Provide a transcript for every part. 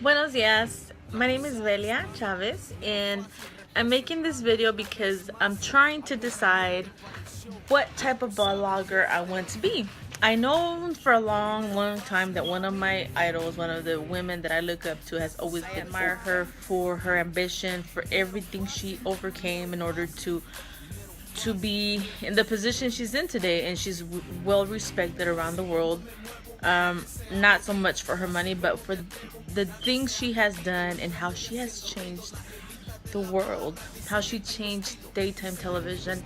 Buenos dias. My name is Velia Chavez, and I'm making this video because I'm trying to decide what type of blogger I want to be. I know for a long time that one of my idols, one of the women that I look up to, has always been. I admire her for her ambition, for everything she overcame in order to be in the position she's in today, and she's well respected around the world. Not so much for her money, but for the things she has done and how she has changed the world, how she changed daytime television.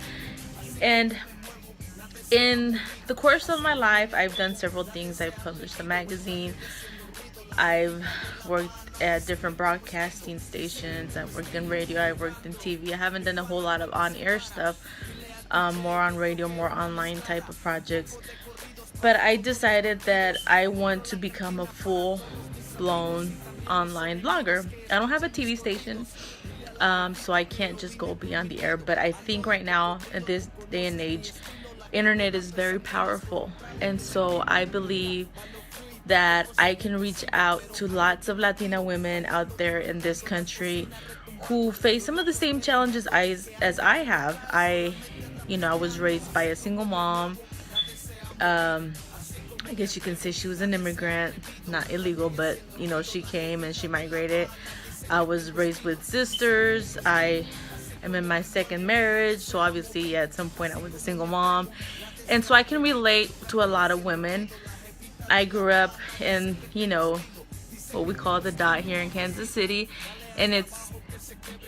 And in the course of my life, I've done several things. I've published a magazine, I've worked at different broadcasting stations, I've worked in radio, I've worked in TV. I haven't done a whole lot of on-air stuff, more on radio, more online type of projects. But I decided that I want to become a full-blown online blogger. I don't have a TV station, so I can't just go beyond the air. But I think right now, at this day and age, internet is very powerful. And so I believe that I can reach out to lots of Latina women out there in this country who face some of the same challenges as I have. I was raised by a single mom. I guess you can say she was an immigrant, not illegal, but she came and she migrated. I was raised with sisters. I am in my second marriage, so obviously at some point I was a single mom, and so I can relate to a lot of women. I grew up in what we call the dot here in Kansas City, and it's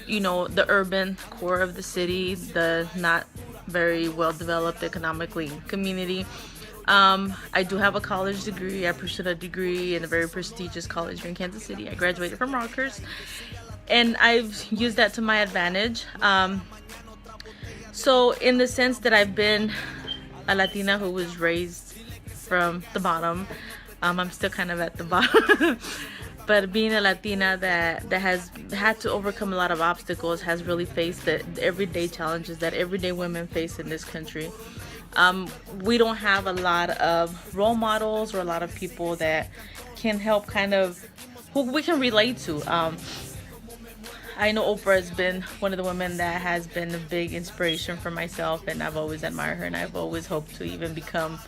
the urban core of the city, the not very well developed economically community. I do have a college degree. I pursued a degree in a very prestigious college here in Kansas City. I graduated from Rutgers, and I've used that to my advantage. So in the sense that I've been a Latina who was raised from the bottom, I'm still kind of at the bottom. But being a Latina that has had to overcome a lot of obstacles, has really faced the everyday challenges that everyday women face in this country. We don't have a lot of role models or a lot of people that can help who we can relate to. I know Oprah has been one of the women that has been a big inspiration for myself, and I've always admired her, and I've always hoped to even become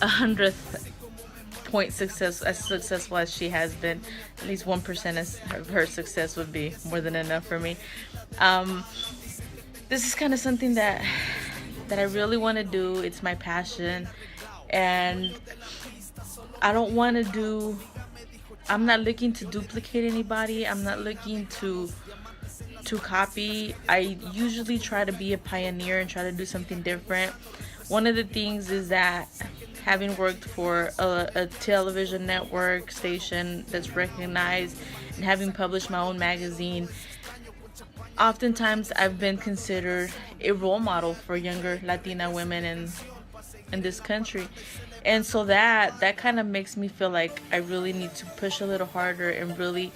100th point as successful as she has been. At least 1% of her success would be more than enough for me. This is kind of something that I really want to do. It's my passion, and I'm not looking to duplicate anybody. I'm not looking to copy. I usually try to be a pioneer and try to do something different. One of the things is that, having worked for a television network station that's recognized and having published my own magazine, oftentimes I've been considered a role model for younger Latina women in this country. And so that kind of makes me feel like I really need to push a little harder and really,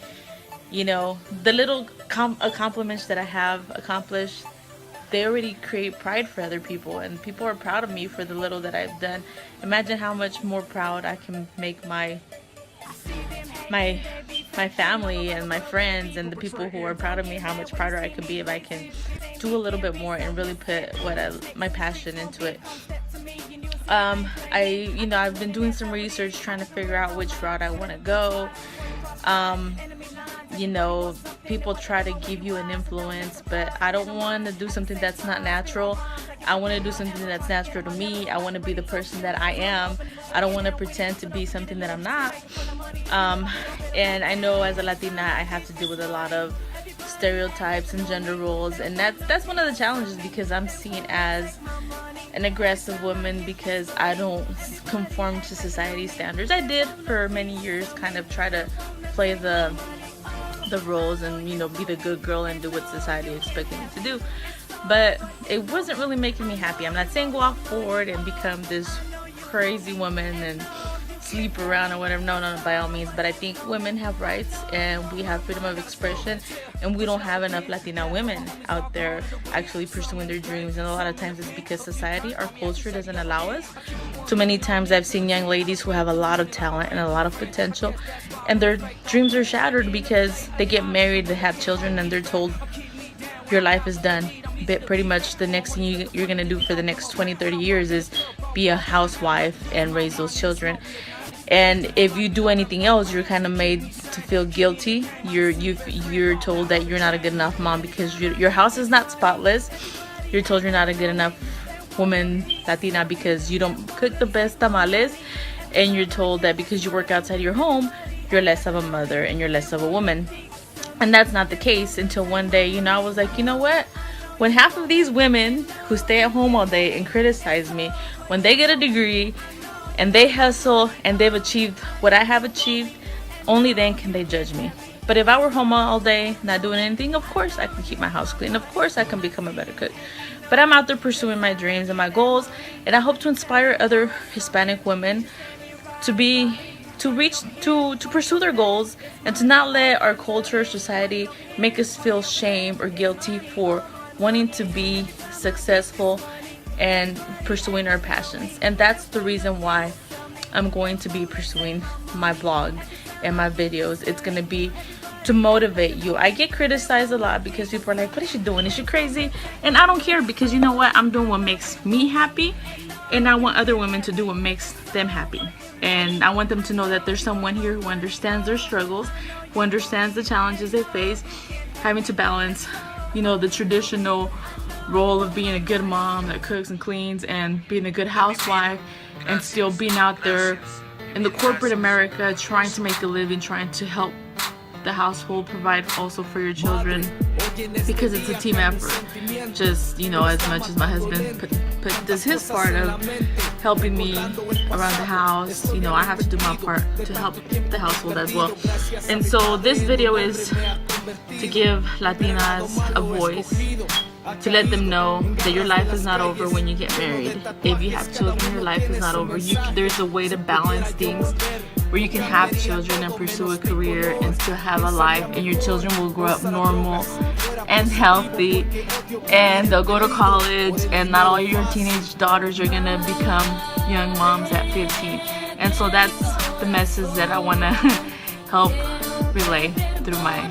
the little accomplishments that I have accomplished, they already create pride for other people, and people are proud of me for the little that I've done. Imagine how much more proud I can make my family and my friends and the people who are proud of me, how much prouder I could be if I can do a little bit more and really put my passion into it. I've been doing some research trying to figure out which route I want to go. People try to give you an influence, but I don't want to do something that's not natural. I want to do something that's natural to me. I want to be the person that I am. I don't want to pretend to be something that I'm not. And I know as a Latina, I have to deal with a lot of stereotypes and gender roles, and that's one of the challenges, because I'm seen as an aggressive woman because I don't conform to society's standards. I did for many years kind of try to play the roles and be the good girl and do what society expected me to do, but it wasn't really making me happy. I'm not saying go off forward and become this crazy woman and sleep around or whatever. No, by all means. But I think women have rights and we have freedom of expression, and we don't have enough Latina women out there actually pursuing their dreams. And a lot of times it's because society, our culture doesn't allow us. Too many times I've seen young ladies who have a lot of talent and a lot of potential, and their dreams are shattered because they get married, they have children, and they're told your life is done. But pretty much the next thing you're gonna do for the next 20-30 years is be a housewife and raise those children. And if you do anything else, you're kind of made to feel guilty. You're told that you're not a good enough mom because your house is not spotless. You're told you're not a good enough woman, Latina, because you don't cook the best tamales. And you're told that because you work outside your home, you're less of a mother and you're less of a woman. And that's not the case until one day, you know, I was like, you know what? When half of these women who stay at home all day and criticize me, when they get a degree and they hustle and they've achieved what I have achieved, only then can they judge me. But if I were home all day not doing anything, of course I can keep my house clean. Of course I can become a better cook. But I'm out there pursuing my dreams and my goals, and I hope to inspire other Hispanic women to pursue their goals and to not let our culture, society make us feel shame or guilty for wanting to be successful and pursuing our passions. And that's the reason why I'm going to be pursuing my blog and my videos. It's going to be to motivate you. I get criticized a lot because people are like, what is she doing? Is she crazy? And I don't care, because you know what? I'm doing what makes me happy, and I want other women to do what makes them happy. And I want them to know that there's someone here who understands their struggles, who understands the challenges they face, having to balance, you know, the traditional role of being a good mom that cooks and cleans and being a good housewife, and still being out there in the corporate America trying to make a living, trying to help the household, provide also for your children, because it's a team effort. Just, you know, as much as my husband does his part of helping me around the house, you know, I have to do my part to help the household as well. And so this video is to give Latinas a voice, to let them know that your life is not over when you get married. If you have children, your life is not over. There's a way to balance things where you can have children and pursue a career and still have a life, and your children will grow up normal and healthy, and they'll go to college, and not all your teenage daughters are gonna become young moms at 15. And so that's the message that I want to help relay through my